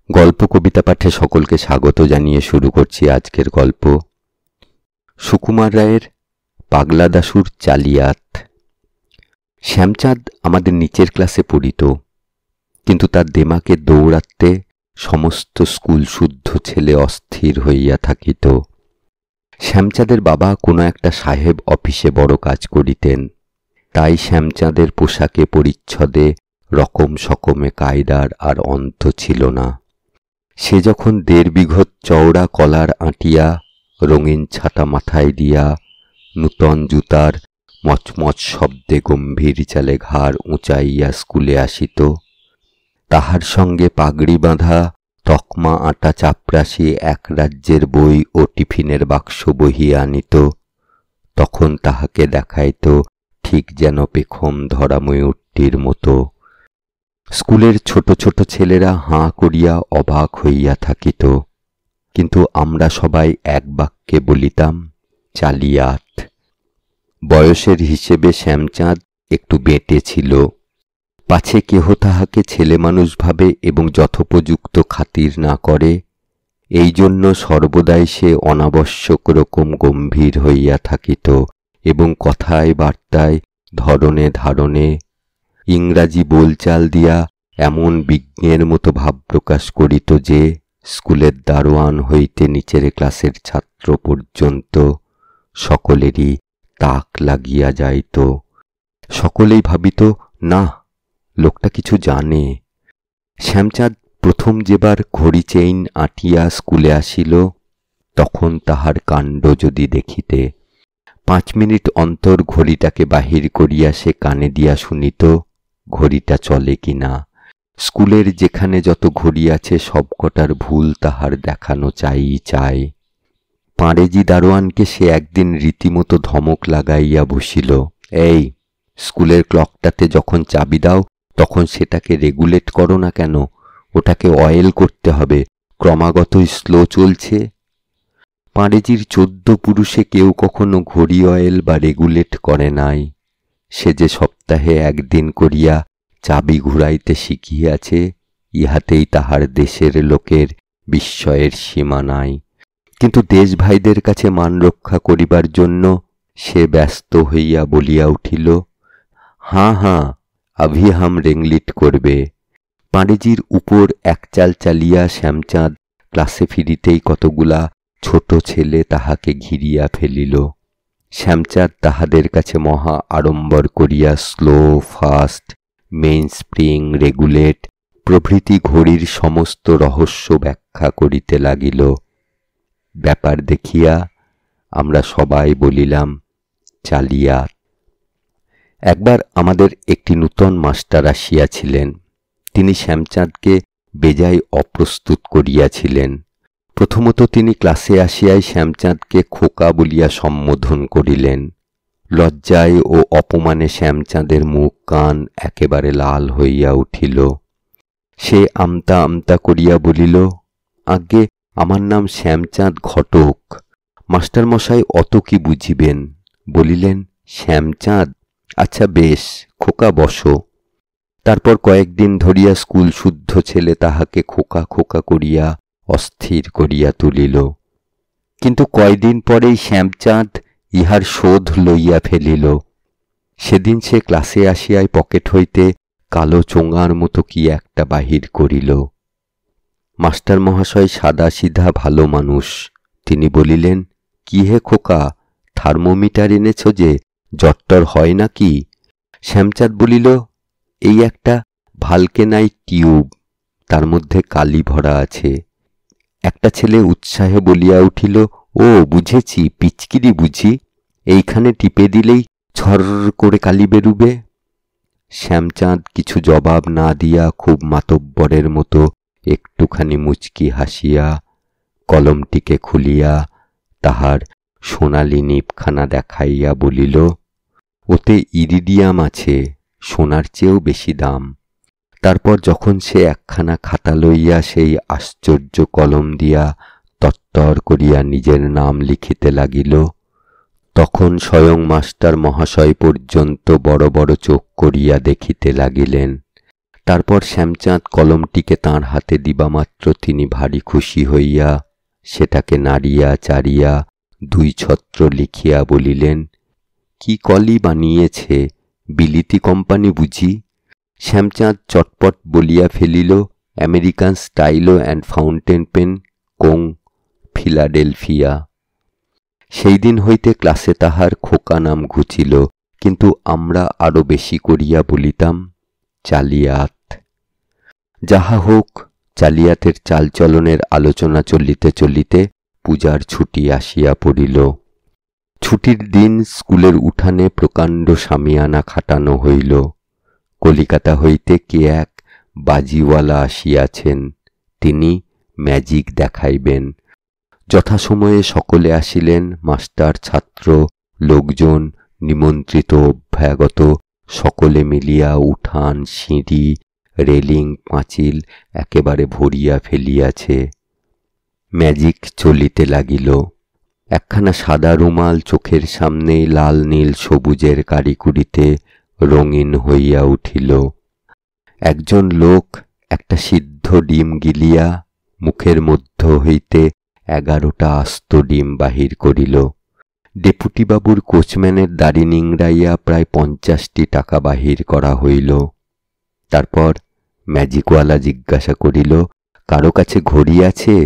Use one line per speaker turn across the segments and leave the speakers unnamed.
গল্প কবিতা পাঠে সকলকে স্বাগত জানিয়ে শুরু করছি আজকের গল্প। সুকুমার রায়ের পাগলা দাশুর চালিয়াত। শ্যামচাঁদ আমাদের নিচের ক্লাসে পড়িত, কিন্তু তার দেমাকে দৌড়াতে সমস্ত স্কুল শুদ্ধ ছেলে অস্থির হইয়া থাকিত। শ্যামচাঁদের বাবা কোনো একটা সাহেব অফিসে বড় কাজ করিতেন, তাই শ্যামচাঁদের পোশাকে পরিচ্ছদে রকম সকমে কায়দার আর অন্ত ছিল না। সে যখন 1.5 বিঘত চওড়া কলার আঁটিয়া, রঙিন ছাতা মাথায় দিয়া, নূতন জুতার মচমচ শব্দে গম্ভীর চালে ঘাড় উঁচাইয়া স্কুলে আসিত, তাহার সঙ্গে পাগড়ি বাঁধা তকমা আটা চাপরাশি এক রাজ্যের বই ও টিফিনের বাক্স বহিয়া আনিত, তখন তাহাকে দেখাইত ঠিক যেন পেখম ধরা ময়ূরটির মতো। স্কুলের ছোট ছোট ছেলেরা হাঁ করিয়া অবাক হইয়া থাকিত, কিন্তু আমরা সবাই এক বাক্যে বলিতাম, চালিয়াত। বয়সের হিসেবে শ্যামচাঁদ একটু বেঁটে ছিল, পাছে কেহ তাহাকে ছেলেমানুষ ভাবে এবং যথোপযুক্ত খাতির না করে, এই জন্য সর্বদাই সে অনাবশ্যক রকম গম্ভীর হইয়া থাকিত এবং কথায় বার্তায় ধরনে ধারণে ইংরাজি বোলচাল দিয়া এমন বিজ্ঞের মতো ভাব প্রকাশ করিত যে স্কুলের দারোয়ান হইতে নিচের ক্লাসের ছাত্র পর্যন্ত সকলেরই তাক লাগিয়া যাইত। সকলেই ভাবিত, না, লোকটা কিছু জানে। শ্যামচাঁদ প্রথম যেবার ঘড়ি চেইন আঁটিয়া স্কুলে আসিল, তখন তাহার কাণ্ড যদি দেখিতে। 5 মিনিট অন্তর ঘড়িটাকে বাহির করিয়া সে কানে দিয়া শুনিত ঘড়িটা চলে কিনা। স্কুলের যেখানে যত ঘড়ি আছে সবকটার ভুল তাহার দেখানো চাই। পাঁড়েজি দারোয়ানকে সে একদিন রীতিমতো ধমক লাগাইয়া বসিল, এই, স্কুলের ক্লকটাতে যখন চাবি দাও তখন সেটাকে রেগুলেট করো না কেন? ওটাকে অয়েল করতে হবে, ক্রমাগত স্লো চলছে। পাঁড়েজির 14 পুরুষে কেউ কখনো ঘড়ি অয়েল বা রেগুলেট করে নাই। সে যে সপ্তাহে একদিন করিয়া চাবি ঘুরাইতে শিখিয়াছে, ইহাতেই তাহার দেশের লোকের বিস্ময়ের সীমা নাই। কিন্তু দেশ ভাইদের কাছে মান রক্ষা করিবার জন্য সে ব্যস্ত হইয়া বলিয়া উঠিল, হাঁ, আভি হাম রেংলিট করবে। পাঁড়েজির উপর এক চাল চালিয়া শ্যামচাঁদ ক্লাসে ফিরিতেই কতগুলা ছোট ছেলে তাহাকে ঘিরিয়া ফেলিল। শ্যামচাঁদ তাহাদের কাছে মহা আড়ম্বর করিয়া slow, fast, main spring, regulate প্রভৃতি ঘড়ির সমস্ত রহস্য ব্যাখ্যা করিতে লাগিল। ব্যাপার দেখিয়া আমরা সবাই বলিলাম, চালিয়াত। একবার আমাদের একটি নূতন মাস্টার আসিয়াছিলেন। তিনি শ্যামচাঁদকে বেজায় অপ্রস্তুত করিয়াছিলেন। প্রথমত তিনি ক্লাসে আসিয়াই শ্যামচাঁদকে খোকা বলিয়া সম্বোধন করিলেন। লজ্জায় ও অপমানে শ্যামচাঁদের মুখ কান একেবারে লাল হইয়া উঠিল। সে আমতা আমতা করিয়া বলিল, আজ্ঞে, আমার নাম শ্যামচাঁদ ঘটক। মাস্টারমশাই অত কি বুঝিবেন? বলিলেন, শ্যামচাঁদ? আচ্ছা বেশ, খোকা বসো। তারপর কয়েকদিন ধরিয়া স্কুল শুদ্ধ ছেলে তাহাকে খোকা খোকা করিয়া অস্থির করিয়া তুলিল। কিন্তু কয়দিন পরেই শ্যামচাঁদ ইহার শোধ লইয়া ফেলিল। সেদিন সে ক্লাসে আসিয়াই পকেট হইতে কালো চোঙার মতো কি একটা বাহির করিল। মাস্টার মহাশয় সাদা সিধা ভালো মানুষ। তিনি বলিলেন, কি হে খোকা, থার্মোমিটার এনেছ যে, জ্বরটর হয় নাকি? শ্যামচাঁদ বলিল, এই একটা ভালকেনাইট টিউব, তার মধ্যে কালি ভরা আছে। একটা ছেলে উৎসাহে বলিয়া উঠিল, ও বুঝেছি, পিচকিরি বুঝি, এইখানে টিপে দিলেই ছর করে কালি বেরুবে। শ্যামচাঁদ কিছু জবাব না দিয়া খুব মাতব্বরের মতো একটুখানি মুচকি হাসিয়া কলমটিকে খুলিয়া তাহার সোনালি নিপখানা দেখাইয়া বলিল, ওতে ইরিডিয়াম আছে, সোনার চেয়েও বেশি দাম। তারপর যখন সে একখানা খাতা লইয়া সেই আশ্চর্য কলম দিয়া তত্তর করিয়া নিজের নাম লিখিতে লাগিল, তখন স্বয়ং মাস্টার মহাশয় পর্যন্ত বড় বড় চোখ করিয়া দেখিতে লাগিলেন। তারপর শ্যামচাঁদ কলমটিকে তাঁর হাতে দিবামাত্র তিনি ভারী খুশি হইয়া সেটাকে নাড়িয়া চাড়িয়া 2 ছত্র লিখিয়া বলিলেন, কি কলই বানিয়েছে, বিলিতি কোম্পানি বুঝি? শ্যামচাঁদ চটপট বলিয়া ফেলিল, American stylo and fountain pen, co, Philadelphia. সেই দিন হইতে ক্লাসে তাহার খোকা নাম ঘুচিল, কিন্তু আমরা আরো বেশি করিয়া বলিতাম চালিয়াত। যাহা হোক, চালিয়াতের চালচলনের আলোচনা চলিতে চলিতে পূজার ছুটি আসিয়া পড়িল। ছুটির দিন স্কুলের উঠানে প্রকাণ্ড শামিয়ানা খাটানো হইল। কলিকাতা হইতে কে এক বাজিওয়ালা আসিয়াছেন, তিনি ম্যাজিক দেখাইবেন। যথাসময়ে সকলে আসিলেন, মাস্টার, ছাত্র, লোকজন, নিমন্ত্রিত, অভ্যাগত, সকলে মিলিয়া উঠান, সিঁড়ি, রেলিং, পাঁচিল একেবারে ভরিয়া ফেলিয়াছে। ম্যাজিক চলিতে লাগিল। একখানা সাদা রুমাল চোখের সামনেই লাল নীল সবুজের কারিকুরিতে রঙিন হইয়া উঠিল। একজন লোক একটা সিদ্ধ ডিম গিলিয়া মুখের মধ্য হইতে 11টা আস্ত ডিম বাহির করিল। ডেপুটিবাবুর কোচম্যানের দাড়ি নিংড়াইয়া প্রায় 50টি টাকা বাহির করা হইল। তারপর ম্যাজিকওয়ালা জিজ্ঞাসা করিল, কারো কাছে ঘড়ি আছে?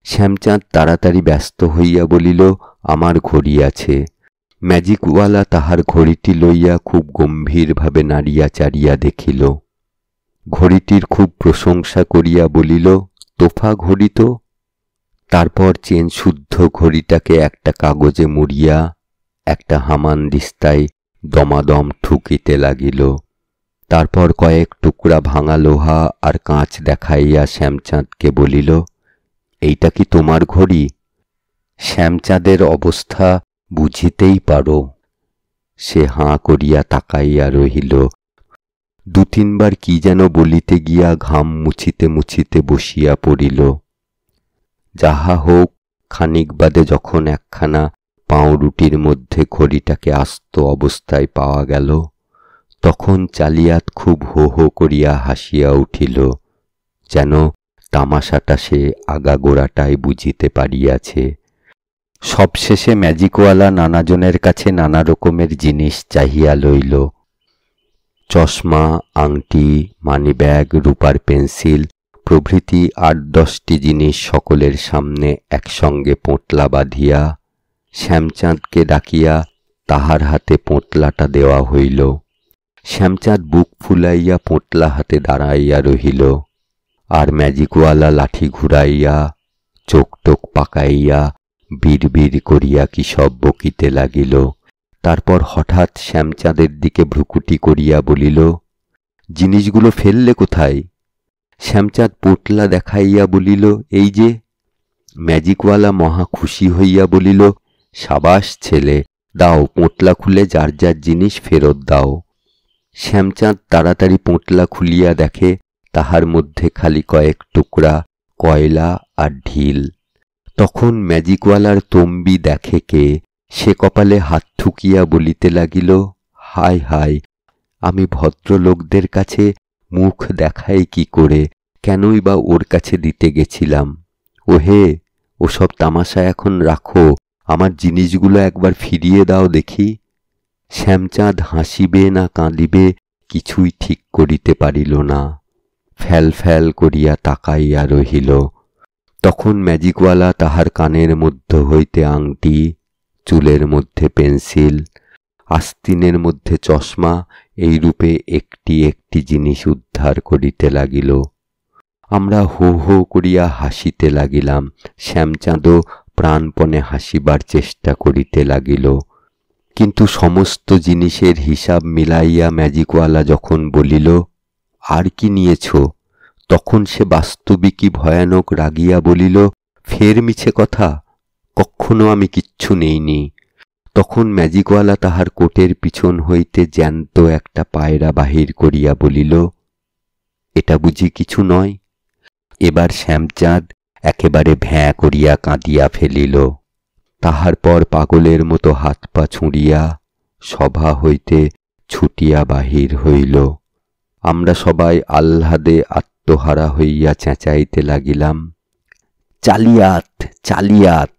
শ্যামচাঁদ তাড়াতাড়ি ব্যস্ত হইয়া বলিল, আমার ঘড়ি আছে। ম্যাজিকওয়ালা তাহার ঘড়িটি লইয়া খুব গম্ভীরভাবে নাড়িয়া চাড়িয়া দেখিল। ঘড়িটির খুব প্রশংসা করিয়া বলিল, তোফা ঘড়ি তো। তারপর চেন শুদ্ধ ঘড়িটাকে একটা কাগজে মুড়িয়া একটা হামানদিস্তায় দমাদম ঠুকিতে লাগিল। তারপর কয়েক টুকরা ভাঙা লোহা আর কাঁচ দেখাইয়া শ্যামচাঁদকে বলিল, এইটা কি তোমার ঘড়ি? শ্যামচাঁদের অবস্থা বুঝিতেই পারো। সে হাঁ করিয়া তাকাইয়া রহিল। 2-3 বার কি যেন বলিতে গিয়া ঘাম মুছিতে মুছিতে বসিয়া পড়িল। যাহা হোক, খানিক বাদে যখন একখানা পাউরুটির মধ্যে ঘড়িটাকে আস্ত অবস্থায় পাওয়া গেল, তখন চালিয়াত খুব হো হো করিয়া হাসিয়া উঠিল, যেন তামাশাটা সে আগাগোড়াটাই বুঝিতে পারিয়াছে। সবশেষে ম্যাজিকওয়ালা নানাজনের কাছে নানা রকমের জিনিস চাহিয়া লইল। চশমা, আংটি, মানিব্যাগ, রূপার পেন্সিল প্রভৃতি 8-10টি জিনিস সকলের সামনে একসঙ্গে পোঁটলা বাঁধিয়া শ্যামচাঁদকে ডাকিয়া তাহার হাতে পোঁটলাটা দেওয়া হইল। শ্যামচাঁদ বুক ফুলাইয়া পোঁটলা হাতে দাঁড়াইয়া রহিল, আর ম্যাজিকওয়ালা লাঠি ঘুরাইয়া চোখ টোক পাকাইয়া বিড়বিড় করিয়া কি সব বকিতে লাগিল। তারপর হঠাৎ শ্যামচাঁদের দিকে ভ্রুকুটি করিয়া বলিল, জিনিসগুলো ফেললে কোথায়? শ্যামচাঁদ পোঁটলা দেখাইয়া বলিল, এই যে। ম্যাজিকওয়ালা মহা খুশি হইয়া বলিল, সাবাস ছেলে, দাও, পোঁটলা খুলে যার যার জিনিস ফেরত দাও। শ্যামচাঁদ তাড়াতাড়ি পোঁটলা খুলিয়া দেখে তাহার মধ্যে খালি কয়েক টুকরা কয়লা আর ঢিল। তখন ম্যাজিকওয়ালার তম্বি দেখে কে, সে কপালে হাত ঠুকিয়া বলিতে লাগিল, হায় হায়, আমি ভদ্রলোকদের কাছে মুখ দেখাই কি করে, কেনই বা ওর কাছে দিতে গেছিলাম। ওহে, ওসব তামাশা এখন রাখো, আমার জিনিসগুলো একবার ফিরিয়ে দাও দেখি। শ্যামচাঁদ হাসিবে না কাঁদিবে কিছুই ঠিক করিতে পারিল না, ফ্যাল ফ্যাল করিয়া তাকাইয়া রহিল। তখন ম্যাজিকওয়ালা তাহার কানের মধ্য হইতে আংটি, চুলের মধ্যে পেন্সিল, আস্তিনের মধ্যে চশমা এইরূপে একটি একটি জিনিস উদ্ধার করিতে লাগিল। আমরা হো হো করিয়া হাসিতে লাগিলাম। শ্যামচাঁদও প্রাণপণে হাসিবার চেষ্টা করিতে লাগিল। কিন্তু সমস্ত জিনিসের হিসাব মিলাইয়া ম্যাজিকওয়ালা যখন বলিল, আর কি নিয়েছ, তখন সে বাস্তবিকই ভয়ানক রাগিয়া বলিল, ফের মিছে কথা, কক্ষনো আমি কিচ্ছু নেইনি। তখন ম্যাজিকওয়ালা তাহার কোটের পিছন হইতে জ্যান্ত একটা পায়রা বাহির করিয়া বলিল, এটা বুঝি কিছু নয়? এবার শ্যামচাঁদ একেবারে ভ্যাঁ করিয়া কাঁদিয়া ফেলিল। তাহার পর পাগলের মতো হাত পা ছুঁড়িয়া সভা হইতে ছুটিয়া বাহির হইল। আমরা সবাই আহ্লাদে আত্মহারা হইয়া চেঁচাইতে লাগিলাম, চালিয়াত চালিয়াত।